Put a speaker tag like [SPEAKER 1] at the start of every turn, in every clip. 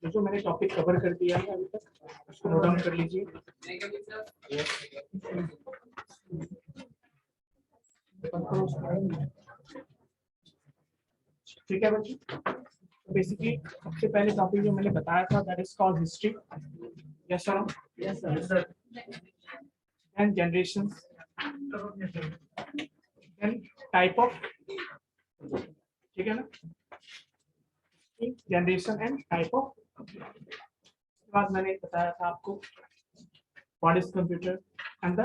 [SPEAKER 1] जो मैंने topic cover कर दिया है अभी तक उसको नोट डाउन कर लीजिए। ठीक है बच्चों, बेसिकली सबसे पहले टॉपिक जो मैंने बताया था that is called history. Yes sir? Yes sir. And generations, then type of, ठीक है ना, जनरेशन एंड टाइप ऑफ। उसके बाद मैंने बताया था आपको what is computer and the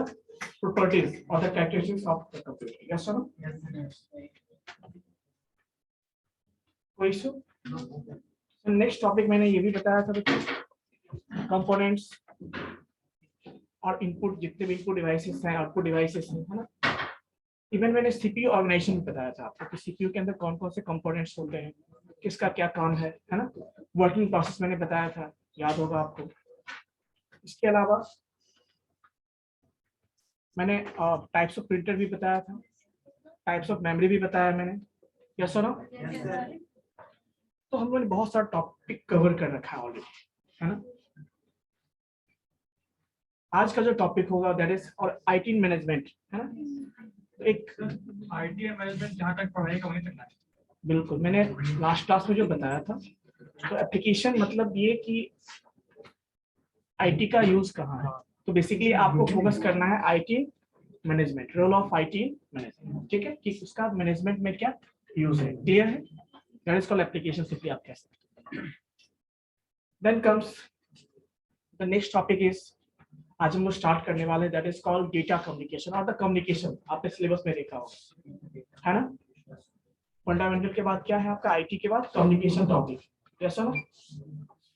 [SPEAKER 1] properties और the characteristics of the computer. Yes sir? कोई इशू? नेक्स्ट टॉपिक मैंने ये भी बताया था बच्चों, कंपोनेंट्स और इनपुट, जितने भी इनपुट डिवाइसेस हैं, आउटपुट डिवाइसेस हैं, है ना। इवन मैंने सीपीयू ऑर्गेनाइजेशन बताया था आपको कि सीपीयू के अंदर कौन कौन से कंपोनेंट्स होते हैं, किसका क्या काम है ना। वर्किंग प्रोसेस मैंने बताया था, याद होगा आपको। इसके अलावा मैंने टाइप्स ऑफ प्रिंटर भी बताया था, टाइप्स ऑफ मेमोरी भी बताया मैंने। यस और नो? तो हम लोगों ने बहुत सारा टॉपिक कवर कर रखा है ऑलरेडी, है ना। आज का जो टॉपिक होगा दैट इज और आईटी मैनेजमेंट, है ना। एक
[SPEAKER 2] आईटी मैनेजमेंट जहाँ तक पढ़ाई का वहीं तक है।
[SPEAKER 1] बिल्कुल, मैंने लास्ट क्लास में जो बताया था, तो एप्लीकेशन मतलब ये कि आईटी का यूज कहाँ है। तो बेसिकली आपको फोकस करना है IT management, role of IT management, ठीक है, कि उसका मैनेजमेंट में क्या यूज है। क्लियर है? That is called application, simply आप कह सकते हैं। Then comes the next topic is, आज हम लोग स्टार्ट करने वाले हैं that is called data communication और द कम्युनिकेशन। आपने सिलेबस में देखा होगा, है ना। फंडामेंटल के बाद क्या है आपका, आईटी के बाद कम्युनिकेशन टॉपिक। यस ना?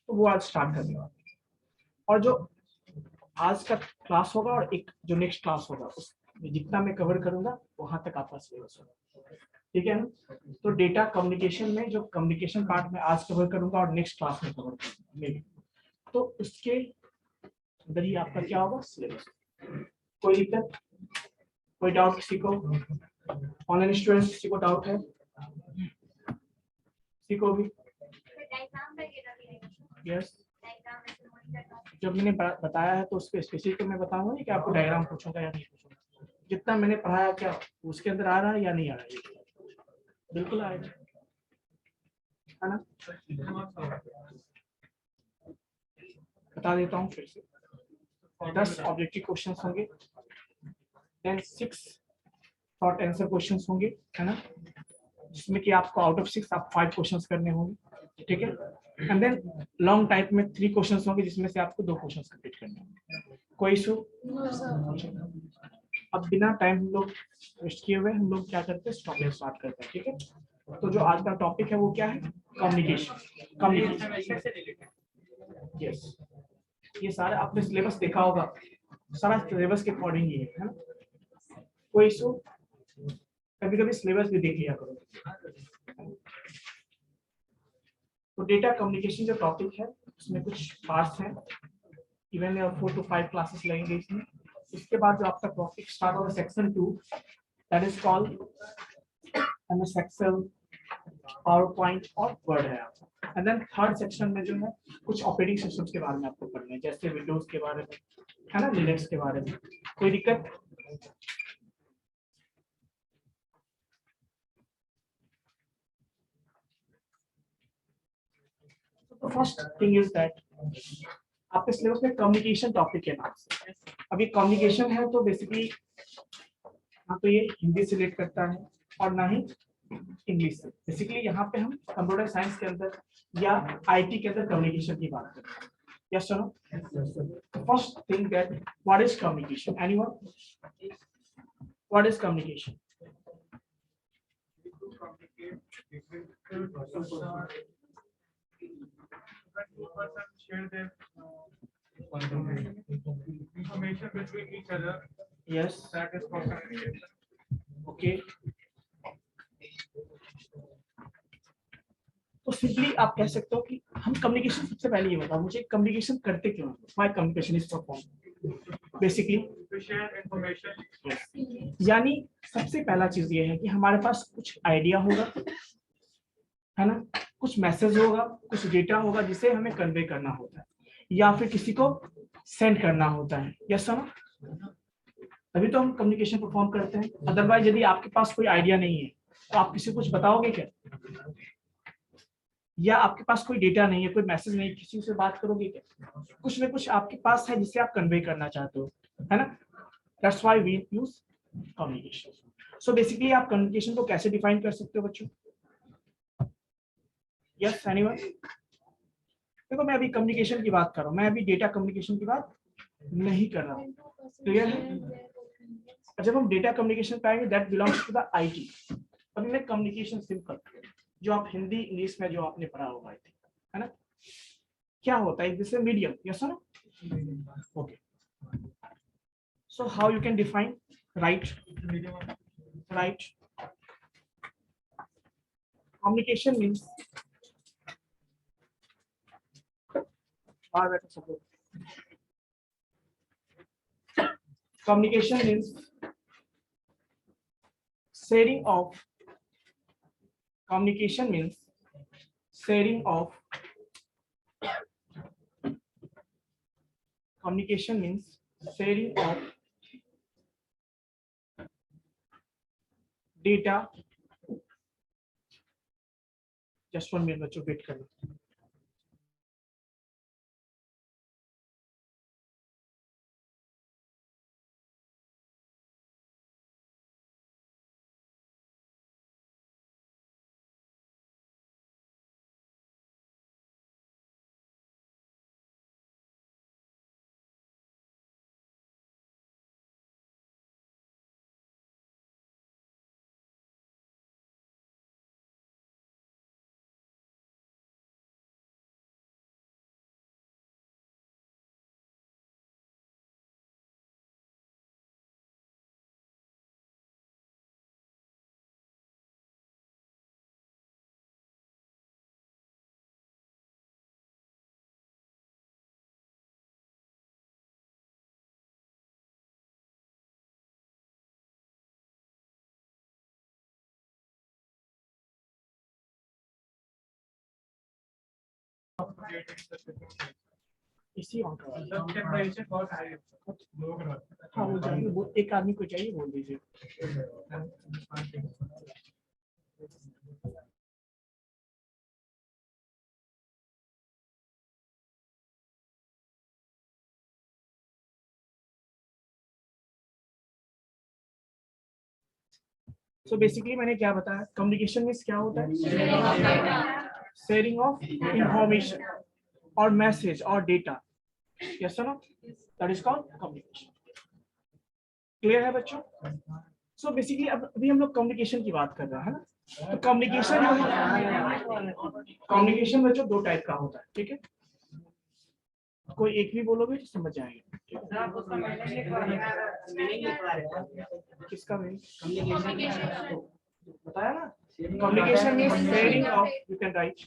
[SPEAKER 1] तो वो आज स्टार्ट करने वाले हैं। और जो आज का क्लास होगा और एक जो नेक्स्ट क्लास होगा उसमें जितना मैं कवर करूंगा वहां तक आपका सिलेबस होगा, ठीक है ना। तो डेटा कम्युनिकेशन में जो कम्युनिकेशन पार्ट में आज कवर करूंगा और नेक्स्ट क्लास में कवर करूंगा, तो उसके अंदर ही आपका क्या होगा, सिलेबस। कोई दिक्कत, कोई डाउट किसी को? ऑनलाइन स्टूडेंट्स किसी को डाउट है? किसी को भी? यस, जब मैंने बताया है तो उस पर स्पेसिफिक मैं बताऊंगा कि आपको डायग्राम पूछूंगा या नहीं पूछूंगा। जितना मैंने पढ़ाया क्या उसके अंदर आ रहा है या नहीं आ रहा है? बिल्कुल आएगा, है ना। बता देता हूँ फिर से, 10 ऑब्जेक्टिव क्वेश्चंस होंगे, देन 6 शॉर्ट आंसर क्वेश्चंस होंगे, है ना, जिसमें कि आपको आउट ऑफ 6 आप 5 क्वेश्चंस करने होंगे, ठीक है। एंड देन लॉन्ग टाइप में 3 क्वेश्चंस होंगे जिसमें से आपको 2 क्वेश्चंस कंप्लीट करने होंगे। कोई इशू? अब बिना टाइम हम लोग वेस्ट किए हुए हम लोग क्या करते हैं, टॉपिक स्टार्ट करते हैं, ठीक है। तो जो आज का टॉपिक है वो क्या है, कम्युनिकेशन। कम्युनिकेशन, यस, ये सारा आपने सिलेबस देखा होगा, सारा सिलेबस के अकॉर्डिंग ही है ना। कोई इशू? कभी कभी सिलेबस भी देख लिया करो। तो डेटा कम्युनिकेशन जो टॉपिक है उसमें कुछ पार्ट्स हैं, इवन 4 to 5 क्लासेस लगेंगे इसमें। इसके बाद जो आपका टॉपिक स्टार्ट होगा section 2, that is called MS Excel, PowerPoint और वर्ड है आपका। एंड देन थर्ड सेक्शन में जो है कुछ ऑपरेटिंग सिस्टम्स के बारे में आपको पढ़ना है, जैसे विंडोज के बारे में, है ना, लिनक्स के बारे में। कोई दिक्कत? तो फर्स्ट थिंग इज दैट आपके सिलेबस में कम्युनिकेशन टॉपिक है नाम से। अभी कम्युनिकेशन है तो बेसिकली ना तो ये हिंदी से रिलेट करता है और ना ही इंग्लिश से। बेसिकली यहाँ पे हम कंप्यूटर साइंस के अंदर या आईटी के अंदर कम्युनिकेशन की बात करते हैं। Yes sir? First thing that what is communication, anyone? What is communication?
[SPEAKER 2] Share their information between each other.
[SPEAKER 1] Yes.
[SPEAKER 2] That is called communication.
[SPEAKER 1] Okay. तो सिंपली आप कह सकते हो कि हम कम्युनिकेशन, सबसे पहले ये बताओ मुझे कम्युनिकेशन करते क्यों हैं? Why communication is perform? Basically
[SPEAKER 2] To share information.
[SPEAKER 1] यानी सबसे पहला चीज ये है कि हमारे पास कुछ आइडिया होगा, है ना, कुछ मैसेज होगा, कुछ डेटा होगा जिसे हमें कन्वे करना होता है या फिर किसी को सेंड करना होता है। यस सर, तभी तो हम कम्युनिकेशन परफॉर्म करते हैं। अदरवाइज यदि आपके पास कोई आइडिया नहीं है तो आप किसी को कुछ बताओगे क्या, या आपके पास कोई डेटा नहीं है, कोई मैसेज नहीं, किसी से बात करोगे क्या? कुछ ना कुछ आपके पास है जिसे आप कन्वे करना चाहते हो, है ना। That's why we use communication. So basically आप कम्युनिकेशन को कैसे डिफाइन कर सकते हो बच्चों? Yes anyone? देखो मैं अभी कम्युनिकेशन की बात कर रहा हूँ, मैं अभी डेटा कम्युनिकेशन की बात नहीं कर रहा हूँ। क्लियर है? जब हम डेटा कम्युनिकेशन पाएंगे that belongs to the IT. अभी मैं कम्युनिकेशन सिंपल, जो आप हिंदी इंग्लिश में जो आपने पढ़ा होगा, है ना, क्या होता है this medium. Yes no? Okay, so how you can define? Right, communication means communication means sharing of communication means sharing of communication means sharing of data। just 1 minute बच्चों, वेट करना। इसी ऑन कर। हाँ वो चाहिए, वो एक आदमी को चाहिए, बोल दीजिए। सो बेसिकली मैंने क्या बताया, कम्युनिकेशन मीन्स क्या होता है? शेयरिंग ऑफ इंफॉर्मेशन और मैसेज और data. Yes sir, that is called communication. Clear है बच्चों? सो बेसिकली अब अभी हम लोग कम्युनिकेशन की बात कर रहे हैं ना, तो कम्युनिकेशन बच्चों दो टाइप का होता है, ठीक है। कोई एक भी बोलोगे तो समझ जाएंगे। किसका मीनिंग बताया ना? Communication means sharing of, you can right,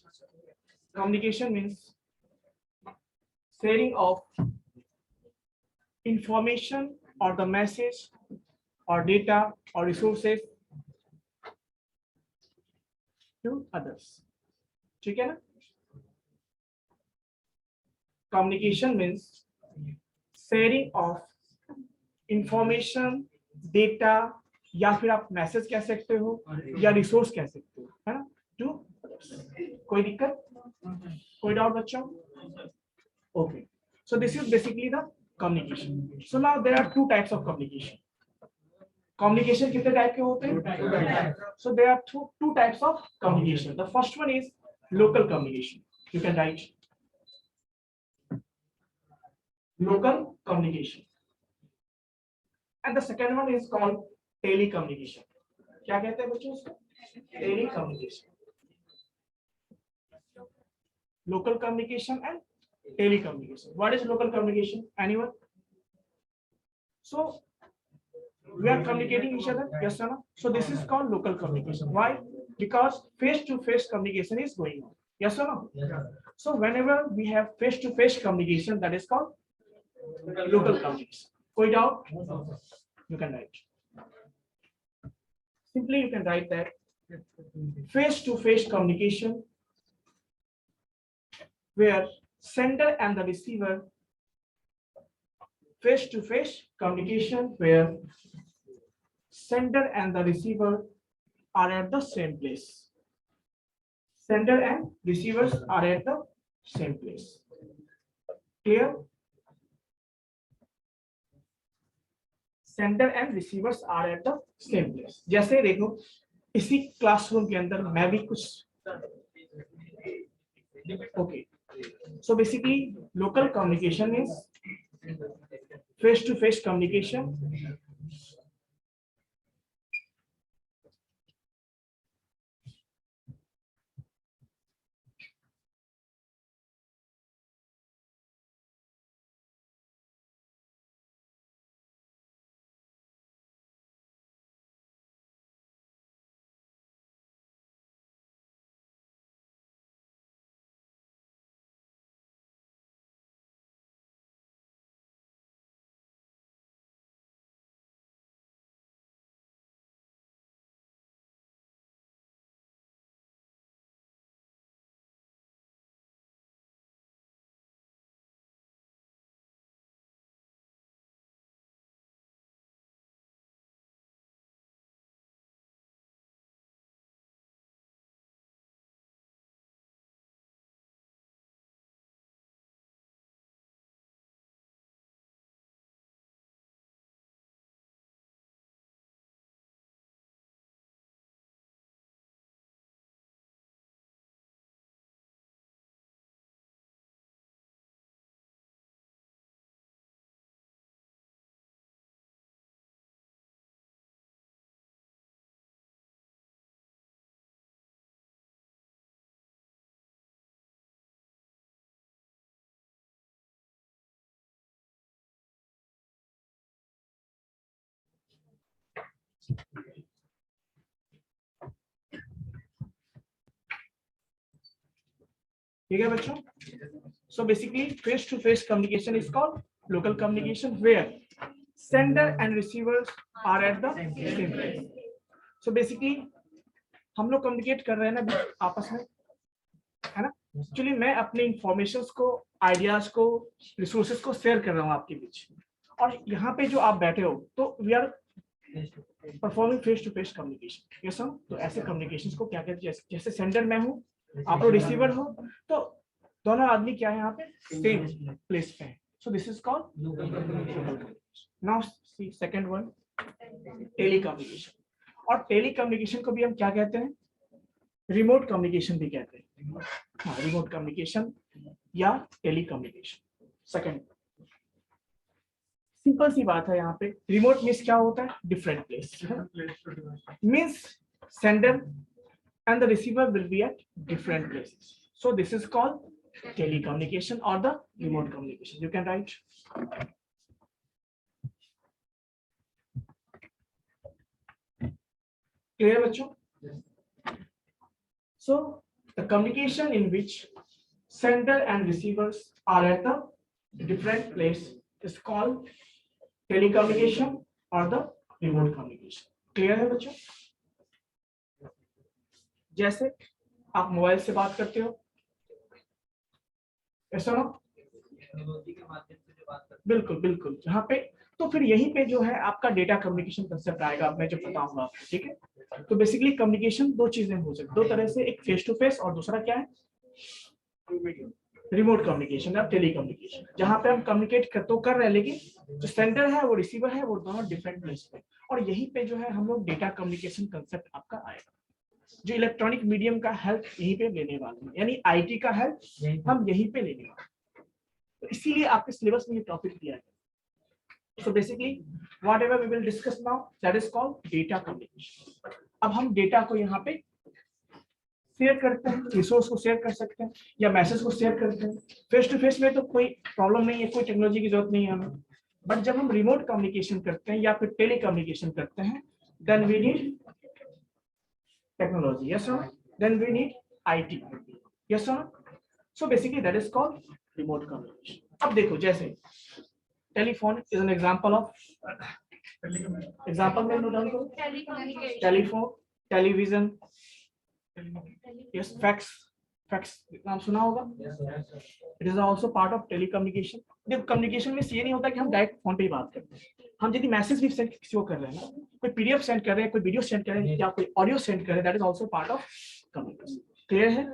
[SPEAKER 1] communication means sharing of information or the message or data or resources to others। ठीक है ना? Communication means sharing of information, data, या फिर आप मैसेज कह सकते हो या रिसोर्स कह सकते हो, है ना, टू कोई दिक्कत, कोई डाउट बच्चों? Okay, so this is basically the communication। so now there are two types of communication। communication कितने टाइप के होते हैं? so there are two types of communication। the first one is local communication, you can write local communication, and the second one is called telecommunication। क्या कहते हैं बच्चों उसको? telecommunication। local communication and telecommunication। what is local communication? anyone? so we are communicating each other, yes or no? so this is called local communication। why? because face to face communication is going on, yes or no? so whenever we have face to face communication, that is called local communication। koi doubt? you can write simply, you can write that face-to-face communication where sender and the receiver, face-to-face communication where sender and the receiver are at the same place. Sender and receivers are at the same place. Clear? Sender and receivers are at the same place. जैसे देखो इसी classroom के अंदर मैं भी कुछ okay. So basically local communication is face-to-face communication ठीक है बच्चों. So basically face-to-face communication is called local communication where sender and receivers are at the same place. So basically हम लोग कम्युनिकेट कर रहे हैं ना आपस में, है ना. एक्चुअली मैं अपने इंफॉर्मेशंस को, आइडियाज को, रिसोर्सेज को शेयर कर रहा हूँ आपके बीच, और यहाँ पे जो आप बैठे हो तो we are performing face to face communication. Yes sir. तो ऐसे कम्युनिकेशंस को क्या कहते हैं, जैसे सेंडर मैं हूँ, आप लोग रिसीवर हो, तो दोनों आदमी क्या है यहाँ पे सेम प्लेस पे है. So this is called local communication. Now see second one, tele communication. और टेली कम्युनिकेशन को भी हम क्या कहते हैं, रिमोट कम्युनिकेशन भी कहते हैं. हाँ, रिमोट कम्युनिकेशन या टेली कम्युनिकेशन. सेकंड सिंपल सी बात है, यहाँ पे रिमोट मीन्स क्या होता है, different place. Means sender and the receiver will be at different places. So this is called telecommunication or the remote communication. You can write. Clear bachcho? So the communication in which sender and receivers are at the different place is called telecommunication or the remote communication. Clear है बच्चों? जैसे आप mobile से बात करते हो, ऐसा ना, बिल्कुल बिल्कुल. यहाँ पे तो फिर यहीं पे जो है आपका डेटा कम्युनिकेशन कंसेप्ट आएगा, मैं जो बताऊंगा आपको. ठीक है. तो बेसिकली कम्युनिकेशन दो चीजें हो सकती, दो तरह से, एक फेस टू फेस और दूसरा क्या है, रिमोट कम्युनिकेशन या टेली कम्युनिकेशन, जहाँ पे हम कम्युनिकेट कर रहे हैं, लेकिन जो सेंडर है वो रिसीवर है वो दोनों डिफरेंट प्लेस पे. और यहीं पे जो है हम लोग डेटा कम्युनिकेशन कंसेप्ट आपका आएगा. जो इलेक्ट्रॉनिक मीडियम का हेल्प यहीं पे लेने वाले हैं, यानी आईटी का हेल्प हम यहीं पे लेने वाले हैं. तो इसीलिए आपके सिलेबस में ये टॉपिक दिया गया. So basically whatever we will discuss now that is called data communication. अब हम डेटा को यहाँ पे शेयर करते हैं, रिसोर्स को शेयर कर सकते हैं या मैसेज को शेयर करते हैं. फेस टू फेस में तो कोई प्रॉब्लम नहीं है, कोई टेक्नोलॉजी की जरूरत नहीं है हमें. बट जब हम रिमोट कम्युनिकेशन करते हैं या फिर टेली कम्युनिकेशन करते हैं, then we need technology. Yes or no? Then we need IT. Yes or no? So basically that is called remote communication. अब देखो, जैसे telephone is an example of, example में नोट डाउन करो, telephone television, yes, fax, fax नाम सुना होगा, it is also part of telecommunication. देखो communication में ये नहीं होता कि हम डायरेक्ट फोन पे ही बात करते हैं, हम यदि मैसेज भी सेंड किसी को कर रहे हैं ना, कोई पीडीएफ सेंड कर रहे हैं, कोई वीडियो सेंड कर रहे हैं या कोई ऑडियो सेंड कर रहे हैं, that is also part of communication. Clear है?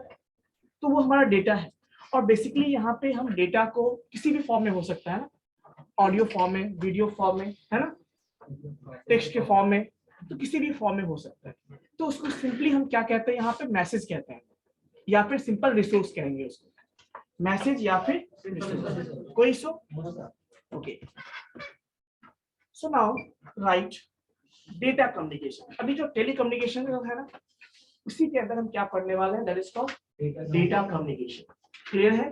[SPEAKER 1] तो वो हमारा डेटा है, और बेसिकली यहाँ पे हम डेटा को किसी भी फॉर्म में हो सकता है ना, ऑडियो फॉर्म में, वीडियो फॉर्म में, है ना, टेक्स्ट के फॉर्म में, तो किसी भी फॉर्म में हो सकता है। तो उसको सिंपली हम क्या कहते हैं यहाँ पे, मैसेज कहते हैं, या फिर सिंपल रिसोर्स कहेंगे उसको, मैसेज या फिर resource। कोई so okay. So now right data communication. अभी जो टेली कम्युनिकेशन है ना, उसी के अंदर हम क्या पढ़ने वाले हैं, that is called data communication. Clear है?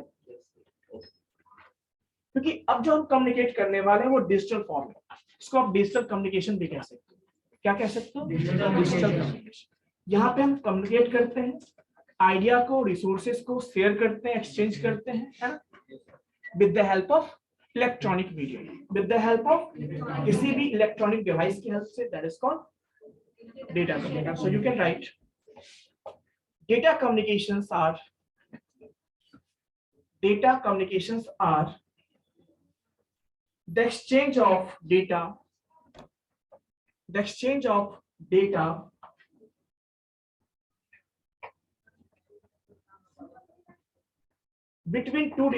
[SPEAKER 1] क्योंकि अब जो हम कम्युनिकेट करने वाले हैं वो डिजिटल फॉर्म है, इसको आप डिजिटल कम्युनिकेशन भी कह सकते हो। क्या कह सकते हो? Digital communication. यहाँ पे हम कम्युनिकेट करते हैं, आइडिया को, रिसोर्सेज को शेयर करते हैं, एक्सचेंज करते हैं, है ना, with the help of electronic medium, with the help of किसी भी इलेक्ट्रॉनिक डिवाइस की हेल्प से, that is called data communication. So you can write data communications are the exchange of data between two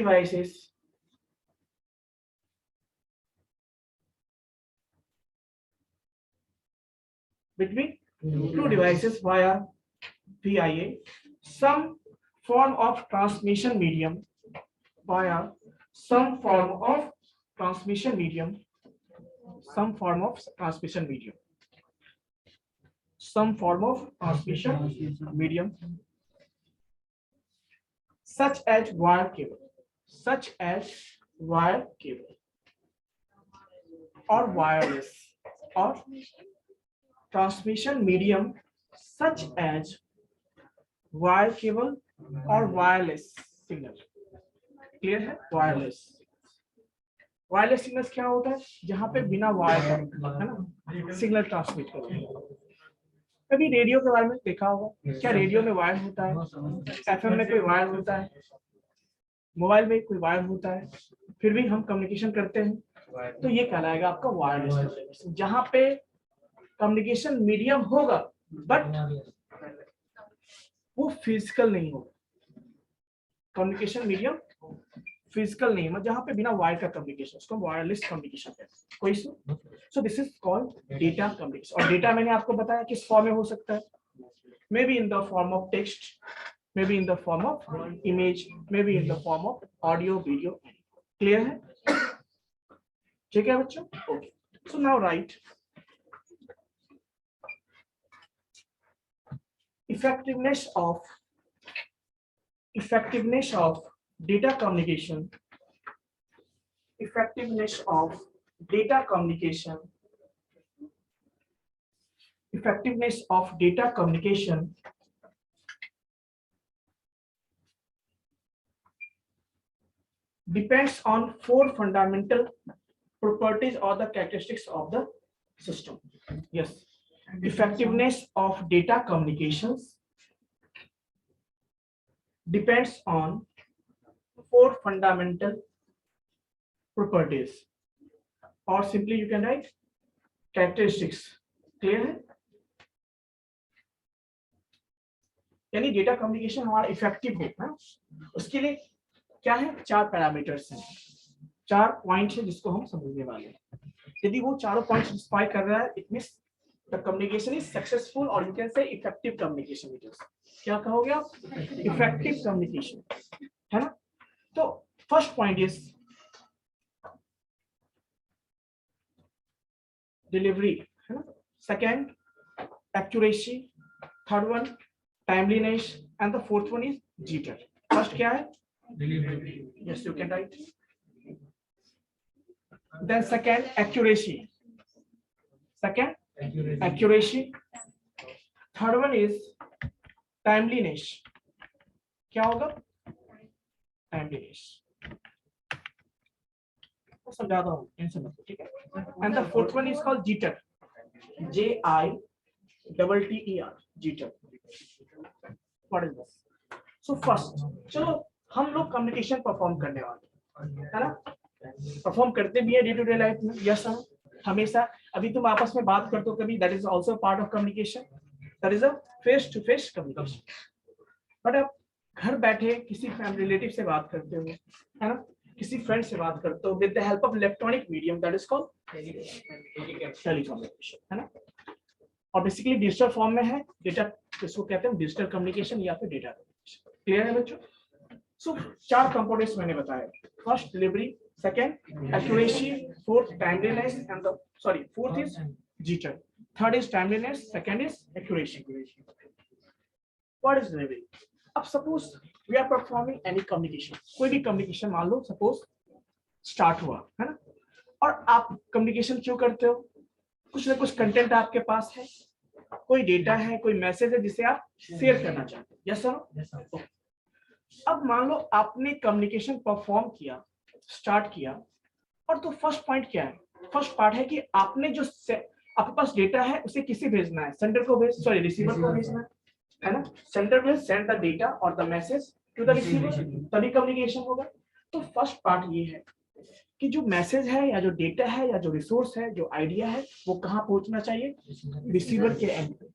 [SPEAKER 1] devices via VIA, some form of transmission medium, via some form of transmission medium, some form of transmission medium, such as wire cable, or wireless, or transmission medium such as wire cable or wireless signal। Clear है? Wireless signal क्या होता है? जहां पे बिना wire का, है ना, सिग्नल ट्रांसमिट करते हैं। कभी रेडियो के बारे में देखा होगा, क्या रेडियो में वायर होता है, एफएम में कोई वायर होता है, मोबाइल में कोई वायर होता है, फिर भी हम कम्युनिकेशन करते हैं, तो ये कहलाएगा आपका वायरलेस कम्युनिकेशन। जहां पे कम्युनिकेशन मीडियम होगा बट वो फिजिकल नहीं होगा, कम्युनिकेशन मीडियम फिजिकल नहीं है, जहां पे बिना वायर का कम्युनिकेशन, उसको वायरलेस कम्युनिकेशन कहते हैं। कोई सो this is called data communication. और डेटा मैंने आपको बताया किस फॉर्म में हो सकता है, may be in the form of text, may be in the form of image, may be in the form of audio, video. Clear है? ठीक है बच्चों? Okay, so now right effectiveness of data communication, effectiveness of data communication depends on four fundamental properties or the characteristics of the system. Yes, effectiveness of data communications depends on four fundamental properties, or simply you can write characteristics। Clear है? यानी data communication हमारा effective हो, उसके लिए क्या है, चार parameters हैं, चार पॉइंट्स हैं जिसको हम समझने वाले हैं। यदि वो चारों पॉइंट्स स्पाई कर रहा है, it means the communication is successful, और you can say effective communication. क्या कहोगे आप? इफेक्टिव कम्युनिकेशन, है ना। तो फर्स्ट पॉइंट इज डिलीवरी, है ना। Second accuracy, third one timeliness, and the fourth one is jitter। First क्या है? Delivery। Yes, you can write। Then second accuracy, accuracy। Third one is timeliness। क्या होगा? Timeliness। समझाता हूँ, टेंशन मत लो, ठीक है। And the fourth one is called jitter, JITTER। Jitter. What is this? So first चलो हम लोग कम्युनिकेशन परफॉर्म करने वाले है ना, परफॉर्म करते भी है डे टू डे लाइफ में। यस सर, हमेशा। अभी तुम आपस में बात करते हो कभी, that is also part of communication, that is a face to face communication. But आप घर बैठे किसी फैमिली रिलेटिव से बात करते हो है ना, किसी फ्रेंड से बात करते हो with the help of electronic medium, that is called telecommunication है ना। और बेसिकली डिजिटल फॉर्म में है डेटा, इसको कहते हैं डिजिटल कम्युनिकेशन या फिर डेटा कम्युनिकेशन। क्लियर है बच्चों? सो 4 कंपोनेंट्स मैंने बताया, first delivery, second accuracy, fourth timeliness and the fourth is jitter, third is timeliness, second is accuracy. What is delivery? अब suppose we are performing any communication, कोई भी communication मान लो suppose start हुआ है ना, और आप कम्युनिकेशन क्यों करते हो? कुछ ना कुछ कंटेंट आपके पास है, कोई डेटा है, कोई मैसेज है जिसे आप शेयर करना चाहते हैं। Yes sir? अब मान लो आपने कम्युनिकेशन परफॉर्म किया, स्टार्ट किया, और तो फर्स्ट पॉइंट क्या है? फर्स्ट पार्ट है कि आपने जो आपके पास डेटा है उसे किसे भेजना है? सेंडर को रिसीवर को भेजना है ना। Sender will send the data और the message to the receiver, तभी कम्युनिकेशन होगा। तो फर्स्ट पार्ट ये है कि जो मैसेज है या जो डेटा है या जो रिसोर्स है, जो आइडिया है, वो कहाँ पहुंचना चाहिए? रिसीवर के एंड पे।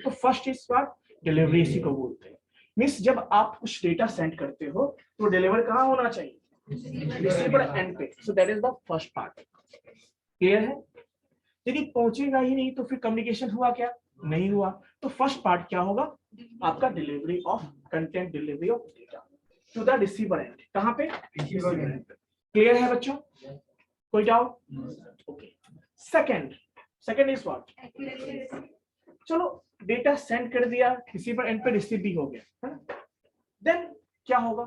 [SPEAKER 1] तो फर्स्ट इज पार्ट डिलीवरी, इसी को बोलते हैं। मींस जब आप कुछ डेटा सेंड करते हो तो डिलीवर कहाँ होना चाहिए? रिसीवर एंड पे। So that is the first part. Clear है? यदि पहुंचेगा ही नहीं तो फिर कम्युनिकेशन हुआ क्या? नहीं हुआ। तो फर्स्ट पार्ट क्या होगा आपका? Delivery of content, delivery of data to the receiver end. कहाँ पे? रिसीवर एंड पे। क्लियर है बच्चों? कोई doubt? Okay. Second is what? चलो डेटा सेंड कर दिया, रिसीवर एंड पे रिसीव भी हो गया है ना। देन क्या होगा?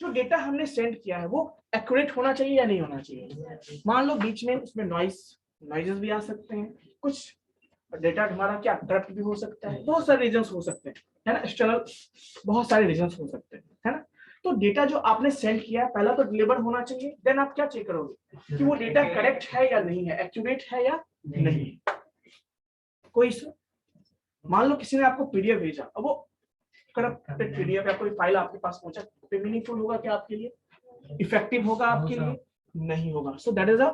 [SPEAKER 1] जो डेटा हमने सेंड किया है वो एक्यूरेट होना चाहिए या नहीं होना चाहिए? मान लो बीच में उसमें नॉइजेस भी आ सकते हैं, कुछ डेटा हमारा क्या करप्ट भी हो सकता है, बहुत सारे रीजंस हो सकते हैं है ना, एक्सटर्नल बहुत सारे रीजंस हो सकते हैं है ना। तो डेटा जो आपने सेंड किया है पहला तो डिलीवर होना चाहिए, देन आप क्या चेक करोगे कि वो डेटा करेक्ट है या नहीं है, एक्यूरेट है या नहीं है। कोई इशू? मान लो किसी ने आपको पीडीएफ भेजा, अब वो करप्टेड पीडीएफ या कोई फाइल आपके पास पहुंचा, तो मीनिंगफुल होगा क्या आपके लिए? इफेक्टिव होगा आपके लिए? नहीं होगा। So that is a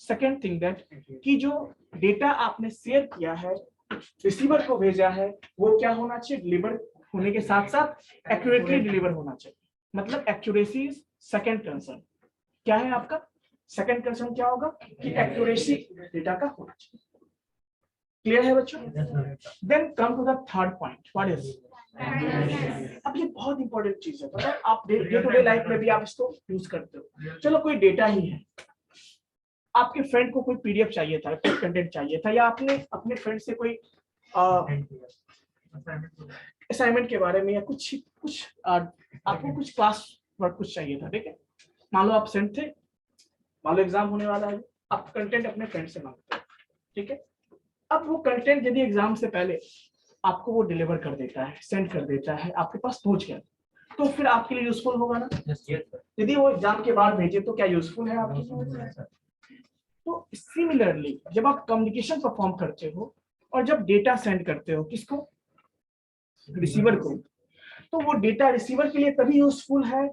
[SPEAKER 1] second thing, that कि जो डेटा आपने शेयर किया है, रिसीवर को भेजा है, वो क्या होना चाहिए? डिलीवर होने के साथ साथ एक्यूरेटली डिलीवर होना चाहिए। मतलब एक्यूरेसी इज सेकंड कंसर्न। क्या है आपका सेकंड कंसर्न? क्या होगा कि एक्यूरेसी डेटा का होना चाहिए। क्लियर है बच्चों? Then come to the third point, what is? अब ये बहुत इंपॉर्टेंट चीज है, पता है? आप डे टू डे लाइफ में भी आप इसको यूज करते हो। चलो कोई डेटा ही है, आपके फ्रेंड को कोई पीडीएफ चाहिए था, कोई कंटेंट चाहिए था, या आपने अपने फ्रेंड से कोई असाइनमेंट के बारे में या कुछ आपको कुछ क्लास वर्क कुछ चाहिए था, ठीक है? मान लो आप सेंड थे, मान लो एग्जाम होने वाला है, आप कंटेंट अपने फ्रेंड से मांगते हो, ठीक है? अब वो कंटेंट यदि एग्जाम से पहले आपको वो डिलीवर कर देता है, सेंड कर देता है, आपके पास पहुंच गया, तो फिर आपके लिए यूजफुल होगा ना? यदि वो एग्जाम के बाद भेजे तो क्या यूजफुल है आपके लिए? तो सिमिलरली जब आप कम्युनिकेशन परफॉर्म करते हो और जब डेटा सेंड करते हो, किसको? रिसीवर को, तो वो डेटा रिसीवर के लिए तभी यूजफुल है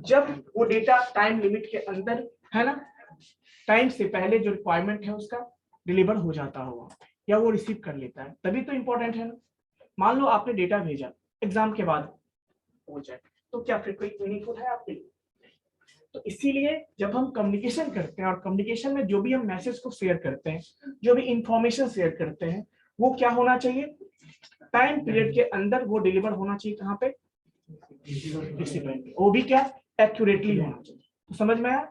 [SPEAKER 1] जब वो डेटा टाइम लिमिट के अंदर, है ना, टाइम से पहले जो रिक्वायरमेंट है उसका डिलीवर हो जाता हो या वो रिसीव कर लेता है, तभी तो इंपॉर्टेंट है ना। मान लो आपने डेटा भेजा, एग्जाम के बाद हो जाए, तो क्या फिर कोई मीनिंगफुल है आपके लिए? तो इसीलिए जब हम कम्युनिकेशन करते हैं और कम्युनिकेशन में जो भी हम मैसेज को शेयर करते हैं, जो भी इंफॉर्मेशन शेयर करते हैं, वो क्या होना चाहिए? टाइम पीरियड के अंदर वो डिलीवर होना चाहिए। कहाँ पे? वो भी क्या? एक्यूरेटली होना चाहिए। तो समझ में आया?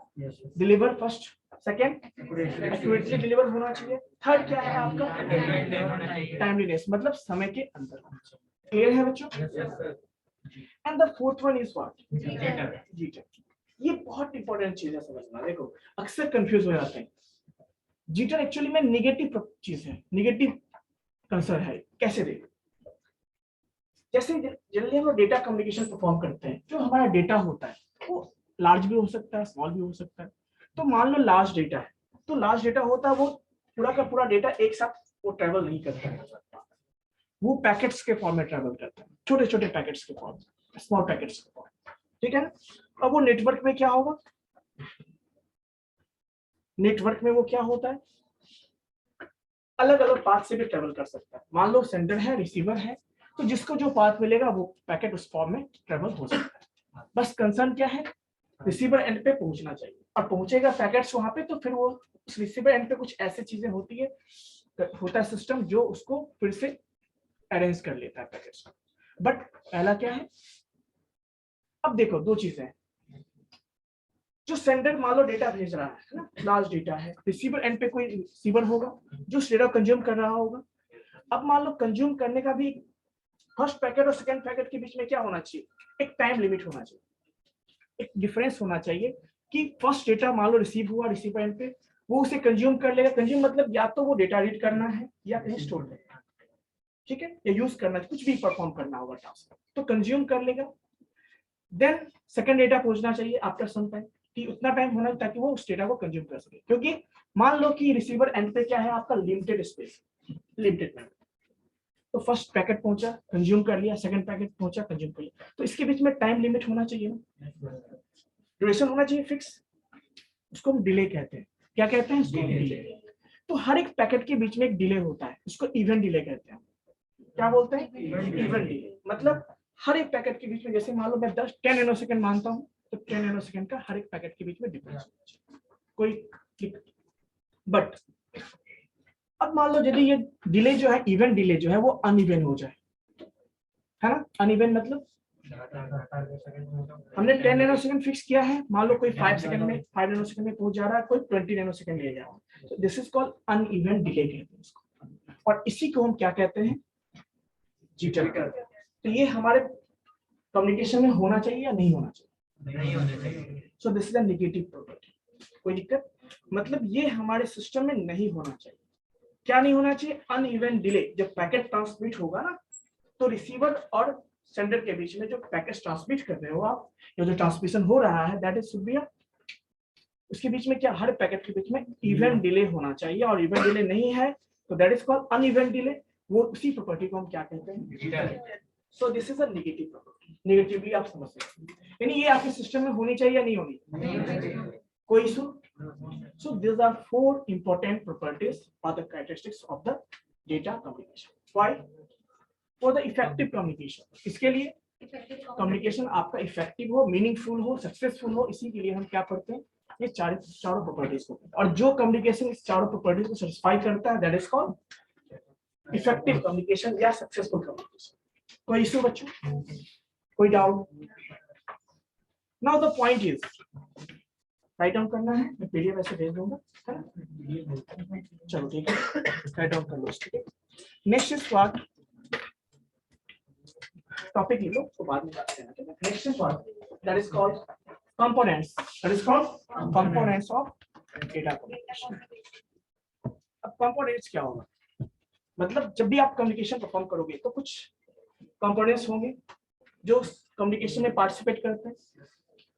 [SPEAKER 1] Deliver first, second accurately deliver होना चाहिए, थर्ड क्या है आपका? टाइमलीनेस, मतलब समय के अंदर होना चाहिए। क्लियर है बच्चों? And the fourth one is what? Jitter. ये बहुत इंपॉर्टेंट चीज है समझना। देखो अक्सर कंफ्यूज हो जाते हैं। जीटर एक्चुअली में नेगेटिव चीज है, नेगेटिव कंसर्न है। कैसे? देखो जैसे जनरली हम लोग डेटा कम्युनिकेशन परफॉर्म करते हैं, जो हमारा डेटा होता है वो लार्ज भी हो सकता है, स्मॉल भी हो सकता है। तो मान लो लार्ज डेटा है, तो लार्ज डेटा होता है वो पूरा का पूरा डेटा एक साथ वो ट्रेवल नहीं करता है। वो पैकेट्स के फॉर्म में ट्रेवल करता है, छोटे छोटे पैकेट्स के फॉर्म, स्मॉल पैकेट्स के फॉर्म, ठीक है ना। अब वो नेटवर्क में क्या होगा, नेटवर्क में वो क्या होता है, अलग अलग पाथ से भी ट्रेवल कर सकता है। मान लो सेंडर है, रिसीवर है, तो जिसको जो पाथ मिलेगा वो पैकेट उस फॉर्म में ट्रेवल हो सकता है। बस कंसर्न क्या है, रिसीवर एंड पे पहुंचना चाहिए, और पहुंचेगा पैकेट्स वहां पे, तो फिर वो उस रिसीवर एंड पे कुछ ऐसी चीजें होती है, होता है सिस्टम जो उसको फिर से अरेंज कर लेता है पैकेट्स को। बट पहला क्या है, अब देखो दो चीजें हैं, जो सेंडर मान लो डेटा भेज रहा है ना, लार्ज डेटा है, रिसीवर एंड पे कोई रिसीवर होगा जो डेटा कंज्यूम कर रहा होगा। अब मान लो कंज्यूम करने का भी फर्स्ट पैकेट और सेकंड पैकेट के बीच में क्या होना चाहिए, एक टाइम लिमिट होना चाहिए, एक डिफरेंस होना चाहिए कि फर्स्ट डेटा मान लो रिसीव हुआ रिसीवर एंड पे, वो उसे कंज्यूम कर लेगा। कंज्यूम मतलब या तो वो डेटा रीड करना है या कहीं स्टोर करना है, ठीक है, या यूज करना है, कुछ भी परफॉर्म करना होगा टास्क, तो कंज्यूम कर लेगा। देन सेकंड डेटा पहुंचना चाहिए आफ्टर सम टाइम, कि उतना टाइम होना ताकि वो उस डेटा को कंज्यूम कर सके, क्योंकि मान लो कि रिसीवर एंड पे क्या है आपका, लिमिटेड स्पेस, लिमिटेड टाइम। तो फर्स्ट पैकेट पहुंचा, कंज्यूम कर लिया, सेकंड पैकेट पहुंचा, कंज्यूम कर लिया, तो इसके बीच में टाइम लिमिट होना चाहिए ना, ड्यूरेशन होना चाहिए फिक्स, उसको हम डिले कहते हैं। क्या कहते हैं उसको, डिले। तो हर एक पैकेट के बीच में एक डिले होता है, उसको इवेंट डिले कहते हैं। क्या बोलते हैं, इवेंट डिले। मतलब हर एक पैकेट के बीच में, जैसे मान लो मैं 10 नैनो सेकंड मानता हूँ, तो 10 नैनो सेकंड का हर एक पैकेट के बीच में डिफरेंस होना चाहिए, कोई। बट अब मान लो यदि ये डिले जो है, इवेंट डिले जो है, वो अनइवन हो जाए, है ना। अनइवन मतलब हमने 10 नैनो सेकंड फिक्स किया है, मान लो कोई 5 सेकंड में, 5 नैनो सेकंड में पहुंच जा रहा है, कोई 20 नैनो सेकंड ले जा रहा है, तो this is called uneven delay कहते हैं इसको। और इसी को हम क्या कहते हैं, जिटर कहते हैं। तो ये हमारे कम्युनिकेशन में होना चाहिए या नहीं होना चाहिए,
[SPEAKER 3] नहीं होने चाहिए।
[SPEAKER 1] सो this is a negative property. कोई दिक्कत, मतलब ये हमारे सिस्टम में नहीं होना चाहिए। क्या नहीं होना चाहिए, अनइवन डिले। जब पैकेट ट्रांसमिट होगा ना, तो रिसीवर और सेंडर के बीच में जो पैकेट ट्रांसमिट कर रहे हो आप, या जो ट्रांसमिशन हो रहा है, दैट इज शुड बी, उसके बीच में क्या, हर पैकेट के बीच में इवन डिले होना चाहिए, और इवन डिले नहीं है तो that is called uneven delay. वो उसी प्रॉपर्टी को हम क्या कहते हैं, सो this is a negative property. Negatively आप समझ सकते हैं, यानी ये आपके सिस्टम में होनी चाहिए या नहीं होनी, कोई issue. So this are 4 important properties और the characteristics of the data communication. Why, for the effective communication, इसके लिए कम्युनिकेशन आपका इफेक्टिव हो, मीनिंगफुल हो, सक्सेसफुल हो, इसी के लिए हम क्या पढ़ते हैं, ये चारों प्रॉपर्टीज को। और जो कम्युनिकेशन इस चारों प्रॉपर्टीज को सेटिस्फाई करता है, that is called effective communication या सक्सेसफुल कम्युनिकेशन। कोई इशू बच्चों, कोई doubt? Now the point is, write down करना है, मैं पीडीएफ ऐसे भेज दूंगा, है ना। चलो ठीक है, राइट डाउन कर लो, ठीक है। नेक्स्ट इज व्हाट, टॉपिक लिखो तो बाद में बात करना, ठीक है। Next is what, that is called components, that is called components of data communication. अब components क्या होगा, मतलब जब भी आप कम्युनिकेशन परफॉर्म करोगे तो कुछ कंपोनेंट्स होंगे जो कम्युनिकेशन में पार्टिसिपेट करते हैं।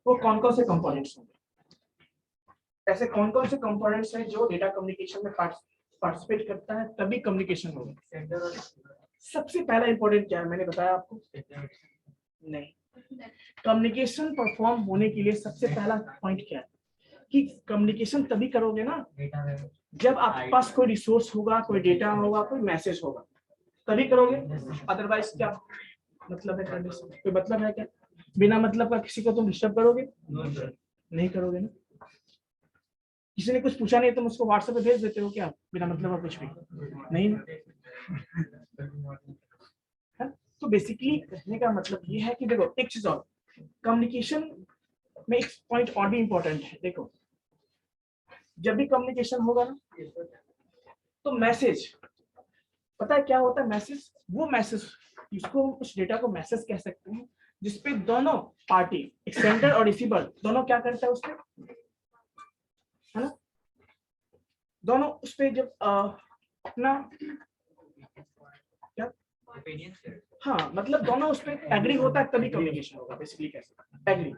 [SPEAKER 1] वो कौन कौन से कंपोनेंट्स होंगे, ऐसे कौन कौन से कंपोनेंट्स हैं जो डेटा कम्युनिकेशन में पार्टिसिपेट करता है, तभी कम्युनिकेशन होगा। सबसे पहला इंपॉर्टेंट क्या है, मैंने बताया आपको, नहीं, कम्युनिकेशन परफॉर्म होने के लिए सबसे पहला पॉइंट क्या है कि कम्युनिकेशन तभी करोगे ना जब आपके पास कोई रिसोर्स होगा, कोई डेटा होगा, कोई मैसेज होगा, तभी करोगे। अदरवाइज क्या मतलब है करने से, कोई मतलब है क्या, बिना मतलब का किसी को तुम डिस्टर्ब करोगे, नहीं करोगे ना। किसी ने कुछ पूछा नहीं तुम उसको व्हाट्सएप पे भेज देते हो क्या, बिना मतलब का कुछ भी नहीं। तो बेसिकली कहने का मतलब ये है कि देखो, एक चीज और, कम्युनिकेशन में एक पॉइंट और भी इंपॉर्टेंट है। देखो, जब भी कम्युनिकेशन होगा ना, तो मैसेज, पता है क्या होता है मैसेज, वो मैसेज, इसको उस डेटा को मैसेज कह सकते हैं जिसपे दोनों पार्टी, एक सेंडर और रिसीवर, दोनों क्या करता है उसपे, है ना, दोनों उसपे जब अपना क्या, हाँ, मतलब दोनों उस पर एग्री होता है तभी कम्युनिकेशन होगा, बेसिकली कैसे एग्री।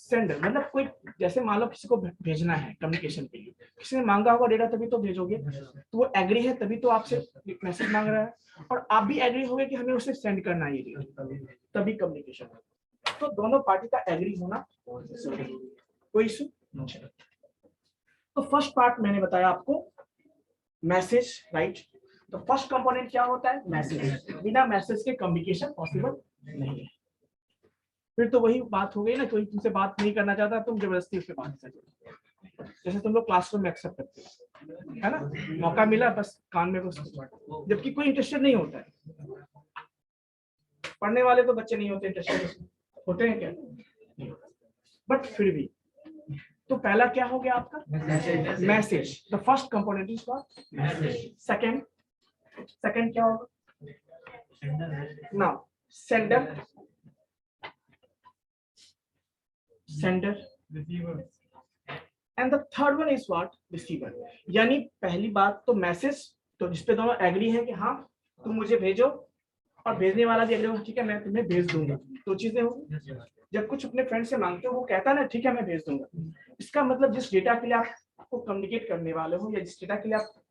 [SPEAKER 1] सेंडर मतलब कोई, जैसे मान लो किसी को भेजना है कम्युनिकेशन के लिए, किसी ने मांगा होगा डेटा तभी तो भेजोगे, तो वो एग्री है तभी तो आपसे मैसेज मांग रहा है, और आप भी एग्री होगे कि हमें उसे सेंड करना है ये, तभी कम्युनिकेशन। तो दोनों पार्टी का एग्री होना जरूरी है। कोई इशू? तो फर्स्ट पार्ट मैंने बताया आपको मैसेज, राइट। तो फर्स्ट कंपोनेंट क्या होता है? मैसेज। बिना मैसेज के कम्युनिकेशन पॉसिबल नहीं है। फिर तो वही बात हो गई ना, कोई तुमसे बात नहीं करना चाहता, तुम जबरदस्ती उससे बात कर, जैसे तुम लोग क्लासरूम में एक्सेप्ट करते हो, है ना, मौका मिला बस कान में बस, जबकि कोई इंटरेस्टेड नहीं होता है। पढ़ने वाले तो बच्चे नहीं होते इंटरेस्टेड, होते हैं क्या? बट फिर भी, तो पहला क्या हो गया आपका? Message. The first component is what? Message. Second क्या होगा? Now sender, receiver, and the third one is what? Receiver. यानी पहली बात तो मैसेज, तो जिसपे दोनों एग्री है कि हाँ तुम मुझे भेजो, और भेजने वाला भी एग्री होगा ठीक है मैं तुम्हें भेज दूंगा, तो चीजें होंगी। जब कुछ अपने फ्रेंड से मांगते हो वो कहता है ना ठीक है मैं भेज दूंगा, इसका मतलब जिस डेटा के लिए आपको कम्युनिकेट करने वाले हो या जिस डेटा के लिए आप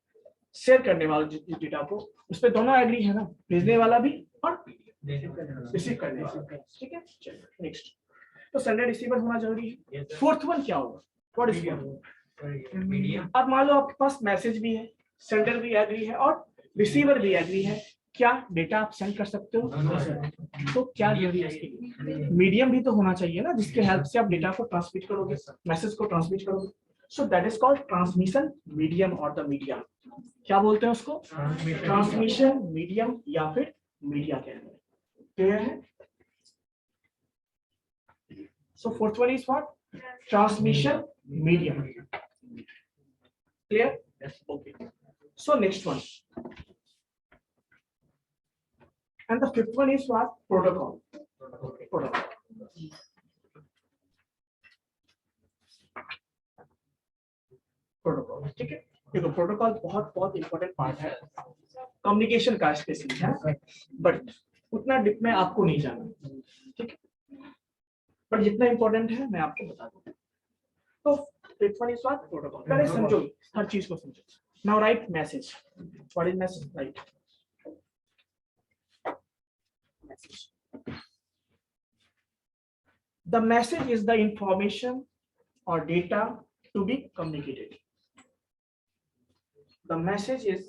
[SPEAKER 1] शेयर करने वाले हो जिस डेटा को, उस पर दोनों एग्री है ना, भेजने वाला भी और रिसीव करने वाला। ठीक है, चलिए नेक्स्ट। तो सेंडर रिसीवर होना जरूरी है। फोर्थ वन क्या होगा? What is medium. अब मान लो आपके पास मैसेज भी है, सेंडर भी एग्री है और रिसीवर भी एग्री है, क्या डेटा आप सेंड कर सकते हो? तो क्या जरूरी है इसके लिए? मीडियम भी तो होना चाहिए ना, जिसके हेल्प से आप डेटा को ट्रांसमिट करोगे, मैसेज को ट्रांसमिट करोगे। So that is called transmission medium और द मीडिया। क्या बोलते हैं उसको? ट्रांसमिशन मीडियम या फिर मीडिया कहते हैं। क्लियर है? So fourth one is what? Transmission medium. Clear? Yes. Okay. So next one. And the fifth one is what? Protocol. Protocol. Protocol. ठीक है? देखो प्रोटोकॉल बहुत बहुत इंपॉर्टेंट पार्ट है कम्युनिकेशन का, स्पेशली है, बट उतना डिप में आपको नहीं जाना, ठीक है, पर जितना इंपॉर्टेंट है मैं आपको बता दूं। तो fifth one is what? Protocol. पहले समझो, हर चीज को समझो। Now right message. What is message? Right message. The message is the information or data to be communicated. The message is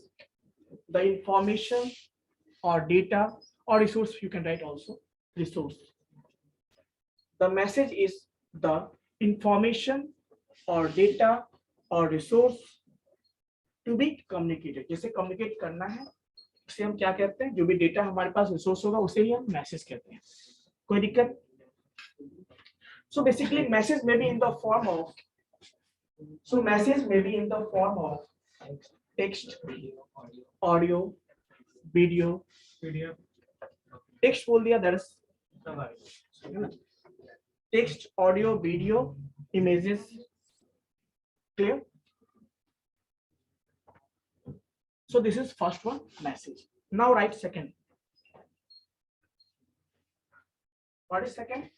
[SPEAKER 1] the information or data or resource, you can write also resource. The message is the information or data or resource to be communicated. जैसे communicate करना है उसे हम क्या कहते हैं? जो भी डेटा हमारे पास रिसोर्स होगा उसे ही हम मैसेज कहते हैं। कोई दिक्कत? So basically message may be in the form of, so message may be in the form of text, audio, video, text बोल दिया, that is text, audio, video, images. Clear? So this is first one, message. Now write second. What is second?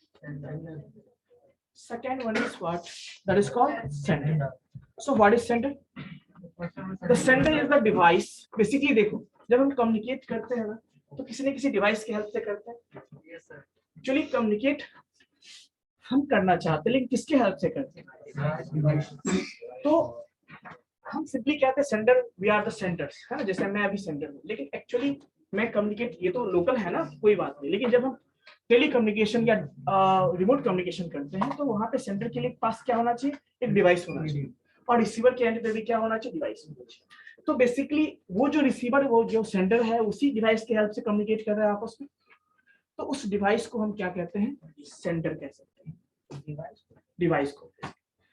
[SPEAKER 1] Second one is what? That is called sender. So what is sender? The sender is the device. Basically देखो, जब हम communicate करते हैं ना, तो किसी न किसी डिवाइस की हेल्प से करते हैं। Actually communicate हम करना चाहते हैं, लेकिन किसके हेल्प से करते हैं? तो हम सिंपली कहते हैं sender, we are the senders, है ना, जैसे मैं अभी सेंडर हूँ, लेकिन एक्चुअली मैं कम्युनिकेट, ये तो लोकल है ना, कोई बात नहीं, लेकिन जब हम टेली कम्युनिकेशन या रिमोट कम्युनिकेशन करते हैं तो वहां पे सेंडर के लिए पास क्या होना चाहिए? एक डिवाइस होना चाहिए, और रिसीवर के एंड पे भी क्या होना चाहिए? डिवाइस होना चाहिए। तो बेसिकली वो जो रिसीवर, वो जो सेंडर है, उसी डिवाइस के हेल्प से कम्युनिकेट कर रहे हैं आपस में, तो उस डिवाइस को हम क्या कहते हैं? सेंडर कह सकते हैं, डिवाइस को।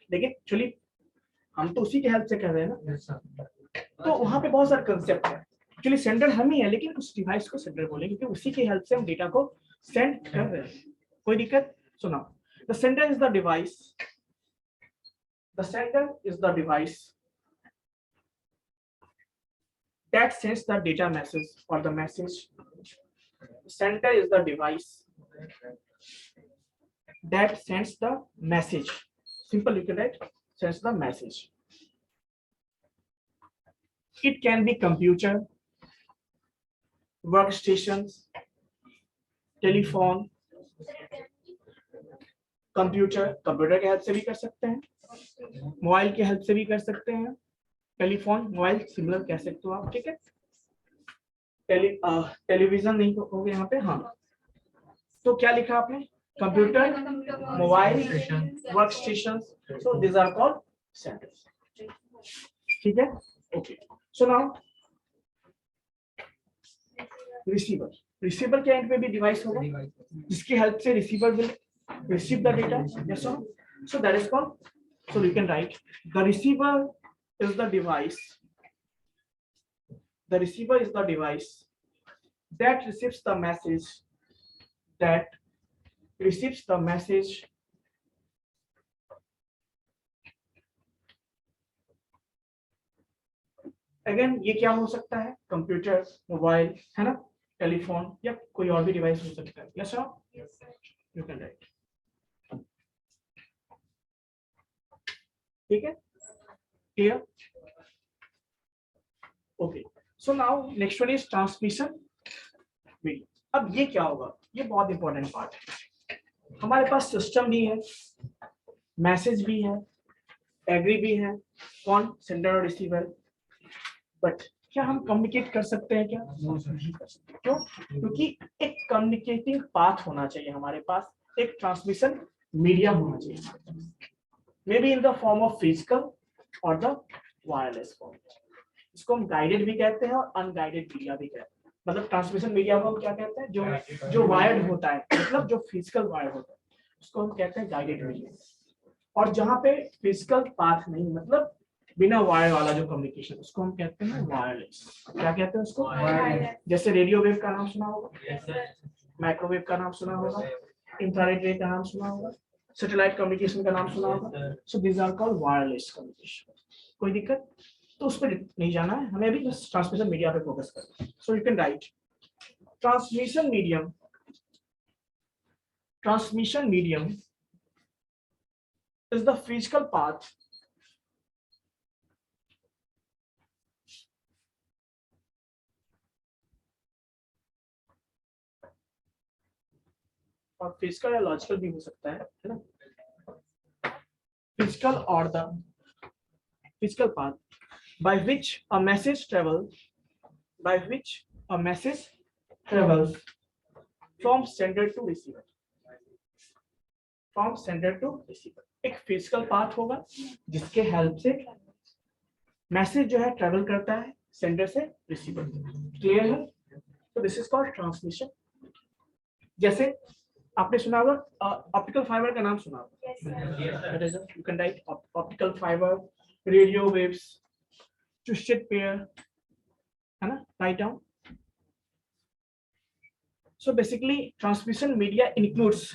[SPEAKER 1] लेकिन एक्चुअली हम तो उसी के हेल्प से कर रहे हैं ना, तो वहां पे बहुत सारे कंसेप्ट है। एक्चुअली सेंडर हम ही है, लेकिन उस डिवाइस को सेंडर बोलेंगे क्योंकि उसी के हेल्प से हम डेटा को सेंड कर रहे हैं। कोई दिक्कत? सुना, the sender is the device, the sender is the device that sends the data message or the message. Sender is the device that sends the message. Simple, you can write sends the message. It can be computer, workstations, telephone, computer के help से भी कर सकते हैं, mobile के help से भी कर सकते हैं, टेलीफोन मोबाइल सिमिलर कह सकते हो आप, ठीक है। टेलीविजन नहीं होगा यहाँ पे, हाँ। तो क्या लिखा आपने, computer, mobile, work station, so this are called senders, ठीक है। ओके, सो नाउ रिसीवर के एंड पे भी डिवाइस होगा जिसकी हेल्प से receiver will receive the data, yes or no? So that is called, so you can write the receiver is the device that receives the message again ये क्या हो सकता है, कंप्यूटर, मोबाइल, है ना, टेलीफोन या कोई और भी डिवाइस हो सकता है, यस और यू कैन राइट, ठीक है, clear. Okay, so now next one is transmission media. अब ये क्या होगा, ये बहुत इंपॉर्टेंट पार्ट है। हमारे पास सिस्टम भी है, मैसेज भी है, एग्री भी है, कौन, सेंडर और रिसीवर, बट क्या हम कम्युनिकेट कर सकते हैं क्या, नहीं कर सकते। क्यों, क्योंकि एक कम्युनिकेटिंग पाथ होना चाहिए हमारे पास, एक ट्रांसमिशन मीडिया होना चाहिए, may be in the form of physical और द वायरलेस फॉर्म। इसको हम गाइडेड भी कहते हैं और अनगाइडेड मीडिया भी कहते हैं। मतलब ट्रांसमिशन मीडिया को हम क्या कहते हैं, जो वायर्ड होता है, मतलब जो फिजिकल वायर होता है उसको हम कहते हैं गाइडेड मीडिया। और जहाँ पे फिजिकल पाथ नहीं, मतलब बिना वायर वाला जो कम्युनिकेशन, उसको हम कहते हैं वायरलेस। क्या कहते हैं उसको, जैसे रेडियो वेव का नाम सुना होगा, माइक्रोवेव का नाम सुना होगा, इंफ्रारेड वेव का नाम सुना होगा, सैटेलाइट कम्युनिकेशन का नाम सुना होगा। So this are called wireless communication. कोई दिक्कत तो उस पर नहीं जाना है हमें, अभी बस ट्रांसमिशन मीडिया पे फोकस करना है। सो you can right transmission medium is the physical path और फिजिकल या लॉजिकल भी हो सकता है ना, फिजिकल और the physical path by which a message travels from sender to receiver, एक फिजिकल पाथ होगा जिसके हेल्प से मैसेज जो है ट्रेवल करता है सेंडर से रिसीवर। क्लियर है, तो दिस इज कॉल्ड ट्रांसमिशन। जैसे आपने सुना होगा ऑप्टिकल फाइबर का नाम सुना होगा, you can right optical fibre, radio waves, twisted pair, है ना, write down. So basically transmission media includes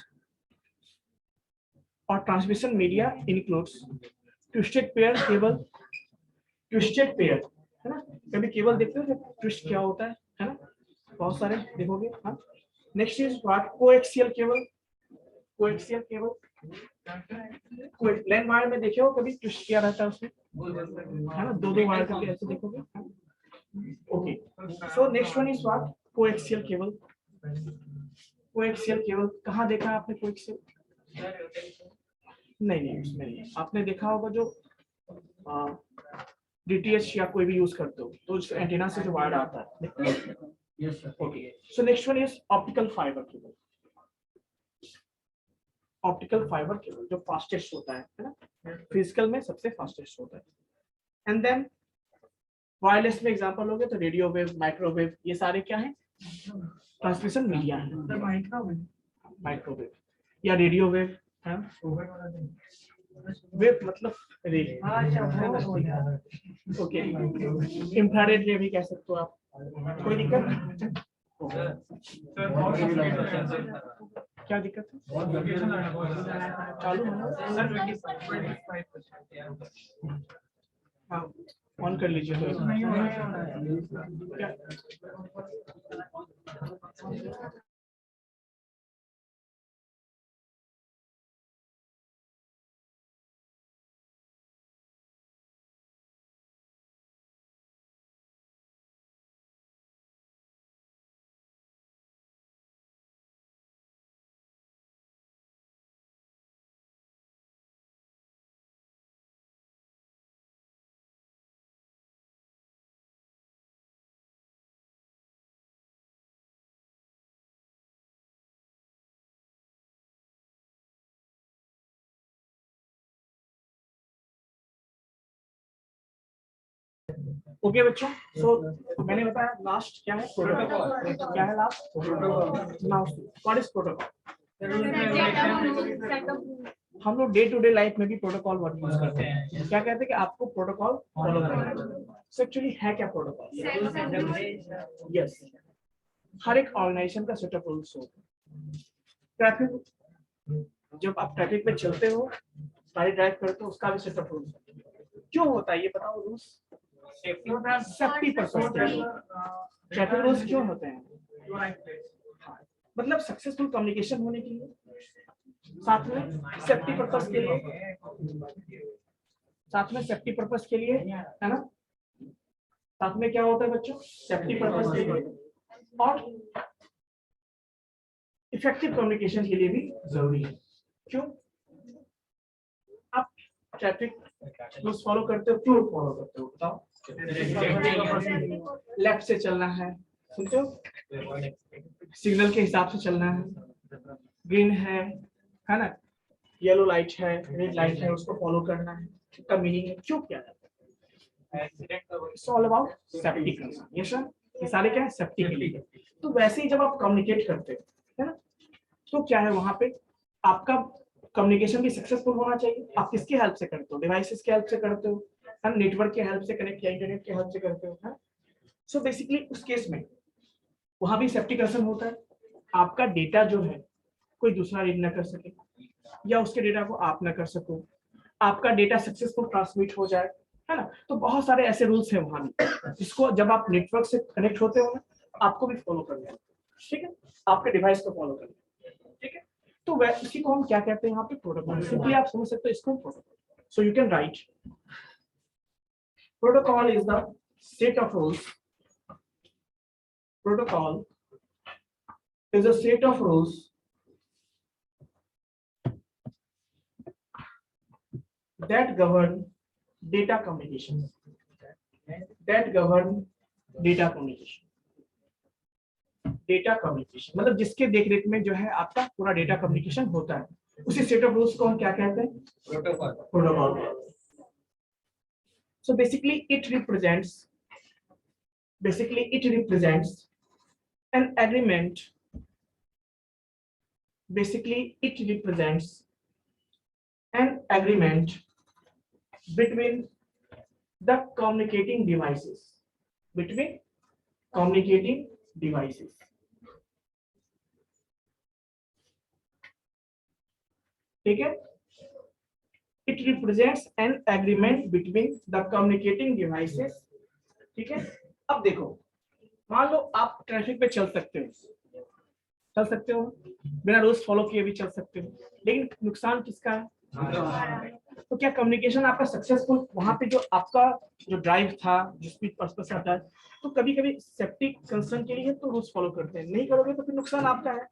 [SPEAKER 1] twisted pair cable, twisted pair, है ना, कभी केबल देखते हो जब ट्विस्ट क्या होता है ना, बहुत सारे देखोगे। हाँ, next is what, coaxial cable, land wire में देखे हो कभी ट्विस्ट किया रहता है उसमें, है ना, दो वायर करके ऐसे देखोगे। Okay, so next one is what, coaxial cable कहाँ देखा है आपने कोएक्सियल? नहीं उसमें नहीं, आपने देखा होगा जो डीटीएच या कोई भी यूज करते हो तो उस एंटीना से जो वायर आता है। Okay, so next one is optical fibre cable जो फास्टेस्ट होता है ना, फिजिकल में सबसे फास्टेस्ट होता है। एंड देन वायरलेस में एग्जांपल हो गए तो रेडियो वेव, माइक्रोवेव, ये सारे क्या है, ट्रांसमिशन मीडिया है। माइक्रोवेव या रेडियो वेव है, वेव मतलब रे, ओके, इंफ्रारेड रे भी कह सकते हो आप, कोई दिक्कत नहीं। क्या दिक्कत है, चालू हाँ ऑन कर लीजिए तो ओके बच्चों, सो मैंने बताया लास्ट क्या है, प्रोटोकॉल। क्या है last? Now what is protocol? हम लोग डे टू डे लाइफ में भी प्रोटोकॉल वर्ड यूज करते हैं। क्या कहते हैं कि आपको प्रोटोकॉल फॉलो करना है। सो एक्चुअली है क्या प्रोटोकॉल? यस, हर एक ऑर्गेनाइजेशन का सेट ऑफ रूल्स होता है। ट्रैफिक, जब आप ट्रैफिक में चलते हो, गाड़ी ड्राइव करते हो, उसका भी सेट ऑफ रूल्स क्यों होता है ये बताओ? रूल्स सेफ्टी पर्पस के लिए। ट्रैफिक रूल्स क्यों होते हैं? मतलब सक्सेसफुल कम्युनिकेशन होने के लिए, साथ में सेफ्टी पर्पस के लिए, साथ में सेफ्टी पर्पस के लिए, है ना? साथ में क्या होता है बच्चों? सेफ्टी पर्पस के लिए, और इफेक्टिव कम्युनिकेशन के लिए भी जरूरी है। क्यों? आप ट्रैफिक रूल्स फॉलो करते हो, क्यों फॉलो करते हो बताओ? लेफ्ट से चलना है, सुनते हो? सिग्नल के हिसाब से चलना है, ग्रीन है ना, येलो लाइट है, रेड लाइट है, उसको फॉलो करना है। इसका मीनिंग है क्यों किया जाता है? It's all about safety concern. ये सर, ये सारे क्या है? सेफ्टी के लिए। तो वैसे ही जब आप कम्युनिकेट करते हो, है ना, तो क्या है वहां पे आपका कम्युनिकेशन भी सक्सेसफुल होना चाहिए। आप किसकी हेल्प से करते हो? डिवाइसेस की हेल्प से करते हो, है, नेटवर्क की हेल्प से कनेक्ट या इंटरनेट की हेल्प से करते हो, है। सो बेसिकली उस केस में वहां भी सेफ्टी कंसर्न होता है। आपका डेटा जो है कोई दूसरा रीड ना कर सके, या उसके डेटा को आप ना कर सको, आपका डेटा सक्सेसफुल ट्रांसमिट हो जाए, है ना। तो बहुत सारे ऐसे रूल्स हैं वहां भी, जिसको जब आप नेटवर्क से कनेक्ट होते हो ना, आपको भी फॉलो करना है, ठीक है, आपके डिवाइस को फॉलो करना है, ठीक है। तो वह इसी को हम क्या कहते हैं यहाँ पे? प्रोटोकॉल। सिंपली आप समझ सकते हो इसको protocol. So you can right protocol is the set of rules. Protocol is a set of rules that govern data communication. That govern data communication. Data communication मतलब जिसके देखरेख में जो है आपका पूरा डेटा कम्युनिकेशन होता है, उसी सेट ऑफ रूल्स को हम क्या कहते हैं? Protocol. So basically it represents an agreement. Basically it represents an agreement between the communicating devices, ठीक है। It represents an agreement between the communicating devices, ठीक है। अब देखो, मान लो आप ट्रैफिक पे चल सकते हो, बिना रूल्स फॉलो किए भी चल सकते हो, लेकिन नुकसान किसका है? तो क्या कम्युनिकेशन आपका सक्सेसफुल वहां पे जो आपका जो ड्राइव था, जो स्पीड पर्पस आता है, तो कभी कभी सेफ्टी कंसर्न के लिए तो रूल्स फॉलो करते हैं, नहीं करोगे तो फिर नुकसान आपका है।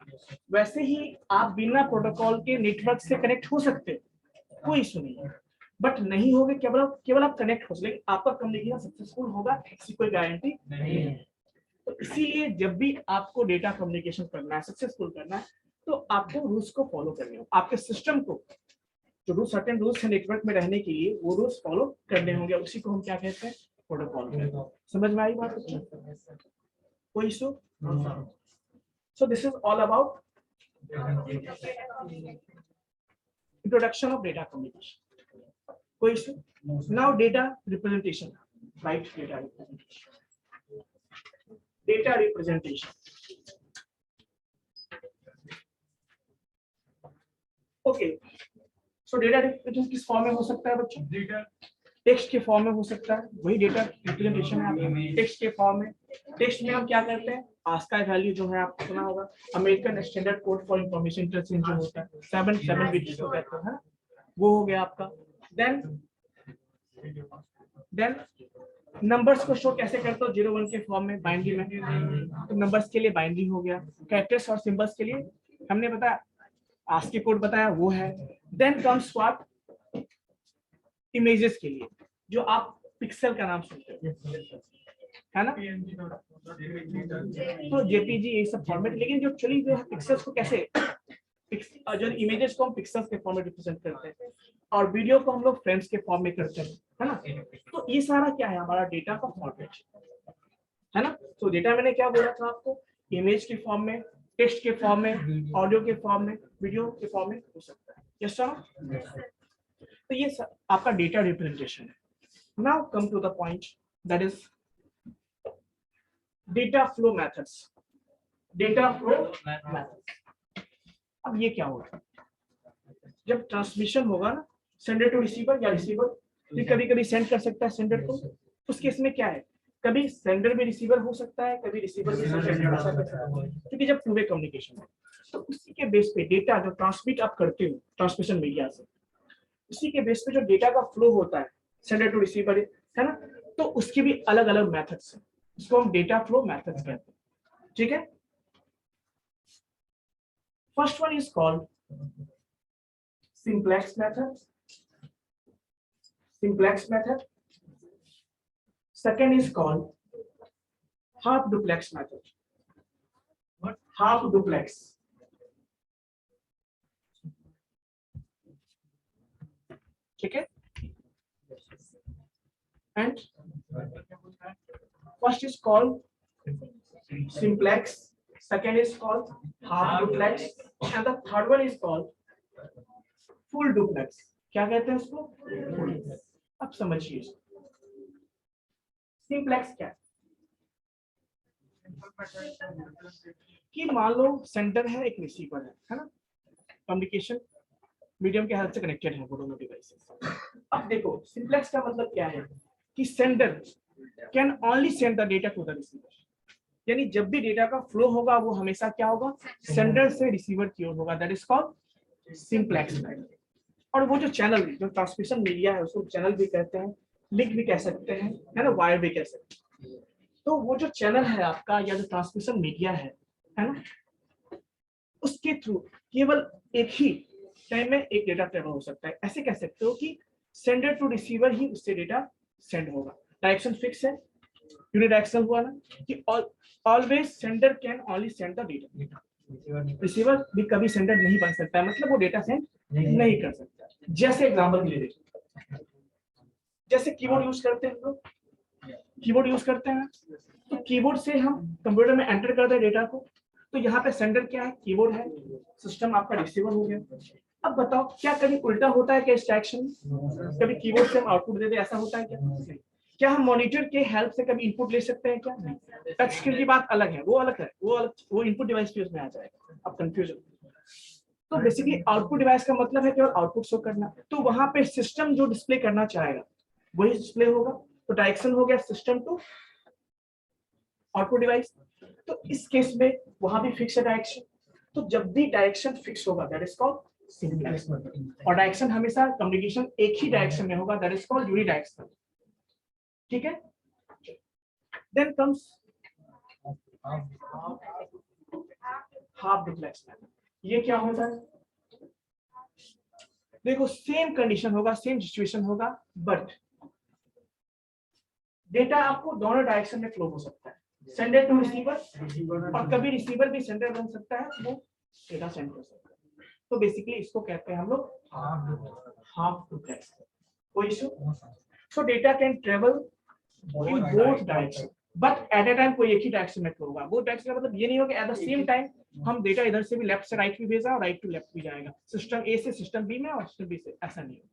[SPEAKER 1] वैसे ही आप बिना प्रोटोकॉल के नेटवर्क से कनेक्ट हो सकते हो, कोई इशू नहीं है, बट नहीं होगे केवल आप कनेक्ट हो सकते, आपका कम्युनिकेशन सक्सेसफुल होगा इसकी कोई गारंटी नहीं है। तो इसीलिए जब भी आपको डेटा कम्युनिकेशन करना है, सक्सेसफुल करना है, तो आपको रूल्स को फॉलो करने होंगे। आपके सिस्टम को जो सर्टेन रूल्स है नेटवर्क में रहने के लिए, वो रूल्स फॉलो करने होंगे। उसी को हम क्या कहते हैं? प्रोटोकॉल। समझ में आई बात? कोई issue? So this is all about introduction of data communication. कोई issue? Now data representation, right? Data representation. Okay, so data representation किस फॉर्म में हो सकता है बच्चों? टेक्स्ट के फॉर्म में हो सकता है, वही डेटा रिप्रेजेंटेशन है। टेक्स्ट के फॉर्म में, टेक्स्ट में हम क्या करते हैं? आस्काई वैल्यू जो है आपको सुना होगा, American standard code for information interchange जो होता है 7 बिट्स को कहते हैं, वो हो गया आपका। देन नंबर्स को शो कैसे करते हो? 0 1 के फॉर्म में, बाइनरी में, तो नंबर्स के लिए बाइनरी हो गया। कैरेक्टर्स और सिंबल्स के लिए हमने बताया, आस्की कोड बताया, वो है। Then comes what? इमेजेस के लिए जो आप पिक्सल का नाम सुनते हो, है ना, तो जेपीजी ये सब फॉर्मेट। लेकिन जो एक्चुअली जो है पिक्सल्स को कैसे, जो इमेजेस को हम पिक्सल्स के फॉर्म में रिप्रेजेंट करते हैं, और वीडियो को हम लोग फ्रेम्स के फॉर्म में करते हैं, है ना। तो तो ये सारा क्या है, हमारा डेटा का फॉर्मेट है ना। तो डेटा मैंने क्या बोला था आपको, इमेज के फॉर्म में, टेक्स्ट के फॉर्म में, ऑडियो के फॉर्म में, वीडियो के फॉर्म में हो सकता है। Yes sir. तो ये आपका डेटा रिप्रेजेंटेशन है। Now come to the point, that is data flow methods. Data flow methods, अब ये क्या होगा, जब ट्रांसमिशन होगा ना, सेंडर टू रिसीवर या रिसीवर भी कभी कभी सेंड कर सकता है सेंडर को, उस केस में क्या है, कभी सेंडर भी रिसीवर हो सकता है, कभी रिसीवर भी सेंडर हो सकता है, क्योंकि जब टू वे कम्युनिकेशन है तो उसी के बेस पे डेटा जो ट्रांसमिट आप करते हो ट्रांसमिशन मीडिया से, उसी के बेस पे जो डेटा का फ्लो होता है सेंडर टू रिसीवर है ना, तो उसके भी अलग अलग मेथड्स हैं, इसको हम डेटा फ्लो मेथड्स कहते हैं। ठीक है, first one is called simplex method, simplex method. Second is called half duplex method. What? Half duplex. ठीक है, and first is called simplex, second is called half duplex, and the third one is called full duplex. क्या कहते हैं इसको? अब समझिए इसको। Simplex क्या है कि मान लो सेंडर है, एक रिसीवर है ना, कम्युनिकेशन मीडियम के हेल्प से कनेक्टेड है वो दोनों डिवाइसेस। अब देखो सिंप्लेक्स का मतलब क्या है कि sender can only send the data to the receiver, यानी जब भी डेटा का फ्लो होगा वो हमेशा क्या होगा, सेंडर से रिसीवर की ओर होगा, दैट इज कॉल्ड सिंप्लेक्स। और वो जो चैनल जो ट्रांसमिशन मीडिया है उसको चैनल भी कहते हैं, लिंक भी कह सकते हैं, है ना, वायर भी कह सकते हैं। तो वो जो चैनल है आपका या जो ट्रांसमिशन मीडिया है ना, उसके थ्रू केवल एक ही टाइम में एक डेटा ट्रेवल हो सकता है। ऐसे कह सकते हो कि सेंडर टू रिसीवर ही उससे डेटा सेंड होगा। डायरेक्शन फिक्स है, यूनिडायरेक्शनल हुआ ना कि always sender can only send the data, receiver भी कभी सेंडर नहीं बन सकता है, मतलब वो डेटा सेंड नहीं कर सकता। जैसे एग्जांपल के लिए देखिए, जैसे कीबोर्ड यूज करते हैं लोग, कीबोर्ड यूज करते हैं तो कीबोर्ड से हम कंप्यूटर में एंटर करते हैं डेटा को, तो यहाँ पे सेंडर क्या है, कीबोर्ड है, सिस्टम आपका रिसीवर हो गया। अब बताओ क्या कभी उल्टा होता है क्या इस डायरेक्शन, कभी कीबोर्ड से हम आउटपुट देते ऐसा होता है क्या? क्या हम मॉनिटर के हेल्प से कभी इनपुट ले सकते हैं क्या? नहीं। टच स्क्रीन की बात अलग है, वो अलग है, वो इनपुट डिवाइस पे उसमें आ जाएगा। अब कंफ्यूजन, तो बेसिकली आउटपुट डिवाइस का मतलब है केवल आउटपुट शो करना, तो वहां पे सिस्टम जो डिस्प्ले करना चाहेगा वही डिस्प्ले होगा। तो डायरेक्शन हो गया सिस्टम टू आउटपुट डिवाइस, तो इस केस में वहां भी फिक्स है डायरेक्शन। तो जब भी डायरेक्शन फिक्स होगा दैट इज कॉल्ड सिंप्लेक्स, और डायरेक्शन हमेशा कम्युनिकेशन एक ही डायरेक्शन में होगा, दैट इज कॉल्ड यूनिडायरेक्शनल। ठीक है, then comes half duplex method. ये क्या होता है, देखो सेम कंडीशन होगा, सेम सिचुएशन होगा, बट डेटा आपको दोनों डायरेक्शन में फ्लो हो सकता है, सेंडर टू रिसीवर, और कभी रिसीवर भी सेंडर बन सकता है, वो डेटा सेंड कर सकता है। तो बेसिकली इसको कहते हैं हम लोग हाफ डुप्लेक्स। कोई issue? So data can travel in both direction, but at A time कोई एक ही डायरेक्शन में फ्लो होगा। बोथ डायरेक्शन का मतलब ये नहीं होगा एट द सेम टाइम हम डेटा इधर से भी लेफ्ट से राइट भी भेजा और राइट टू लेफ्ट भी जाएगा, सिस्टम ए से सिस्टम बी में और सिस्टम बी से, ऐसा नहीं होगा।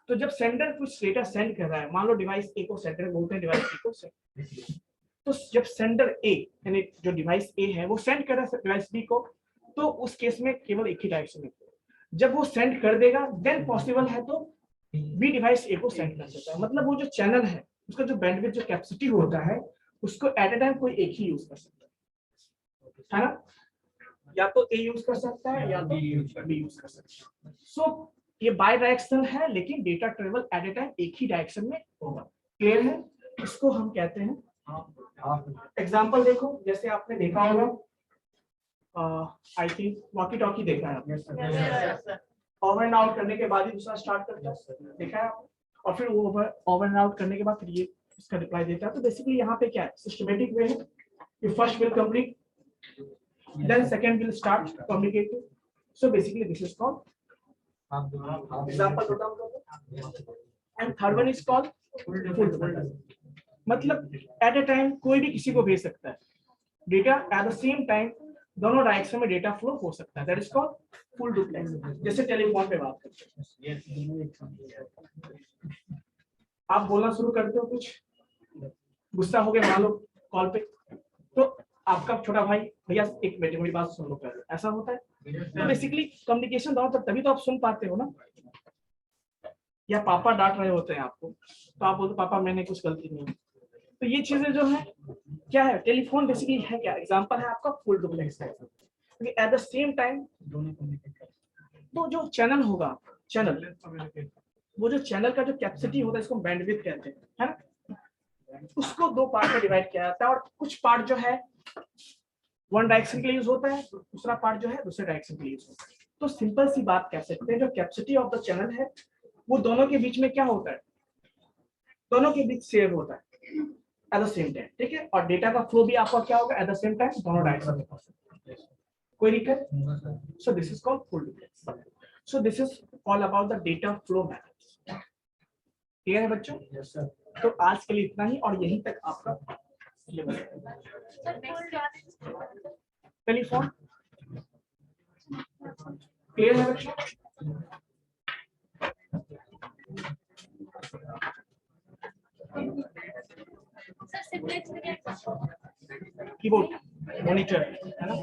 [SPEAKER 1] तो जब सेंडर कुछ डेटा सेंड कर रहा है, मान लो डिवाइस ए को सेंडर बोलते हैं, डिवाइस बी को सेंड, तो जब सेंडर ए यानी जो डिवाइस ए है वो सेंड कर रहा है डिवाइस बी को, तो उस केस में केवल एक ही डायरेक्शन में, जब वो सेंड कर देगा देन पॉसिबल है तो बी डिवाइस ए को सेंड कर सकता है। मतलब वो जो चैनल है उसका जो बैंडविड्थ जो कैपेसिटी होता है उसको एट ए टाइम कोई एक ही यूज कर सकता है ना, या तो ए यूज कर सकता है या तो बी यूज कर सकता है। सो ये बाय डायरेक्शनल है लेकिन डेटा ट्रेवल एट ए टाइम एक ही डायरेक्शन में होगा। क्लियर है? इसको हम कहते हैं एग्जांपल देखो, जैसे आपने देखा होगा आई थिंक वॉकी टॉकी देखा है आपने, ओवर एंड आउट करने के बाद ही दूसरा स्टार्ट करता है, देखा है, और फिर वो ओवर एंड आउट करने के बाद फिर ये इसका रिप्लाई देता है। तो बेसिकली यहाँ पे क्या है, सिस्टमैटिक वे है, you first will complete, then second will start communicating. So basically this is called example. And third one is called full मतलब एट ए टाइम कोई भी किसी को भेज सकता है data at the same time, दोनों डायरेक्शन में डेटा फ्लो हो सकता है, that is called full duplex. जैसे टेलीफोन पे बात करते हैं, आप बोलना शुरू करते हो, कुछ गुस्सा हो गया मान लो कॉल पे, तो आपका छोटा भाई भैया एक मिनट मेरी बात सुन लो पहले, ऐसा होता है। तो बेसिकली कम्युनिकेशन दोनों तक, तभी तो आप सुन पाते हो ना। या पापा डांट रहे होते हैं आपको, तो आप बोलते पापा मैंने कुछ गलती नहीं की। तो ये चीजें जो है क्या है, टेलीफोन बेसिकली है क्या, एग्जांपल है आपका फुल डुप्लेक्स है, क्योंकि एट द सेम टाइम तो जो चैनल होगा, चैनल, वो जो चैनल का जो कैपेसिटी होता है इसको बैंडविड्थ कहते हैं, है ना। उसको दो पार्ट में डिवाइड किया जाता है, और कुछ पार्ट जो है वन डायरेक्शन के लिए यूज होता है, दूसरा पार्ट जो है दूसरे डायरेक्शन के लिए यूज होता है। तो सिंपल सी बात कह सकते हैं, जो कैपेसिटी ऑफ द चैनल है वो दोनों के बीच में क्या होता है, दोनों के बीच शेयर होता है एट द सेम टाइम, ठीक है। और डेटा का फ्लो भी आपका क्या होगा, एट द सेम टाइम दोनों डायरेक्शन में। कोई दिक्कत? सो this is called full duplex. So this is all about the data flow methods. Clear है बच्चों? तो आज के लिए इतना ही, और यहीं तक आपका टेलीफोन क्लियर है बच्चों?
[SPEAKER 3] सर सिम्पलेक्स में क्या
[SPEAKER 1] कीबोर्ड मॉनिटर है ना।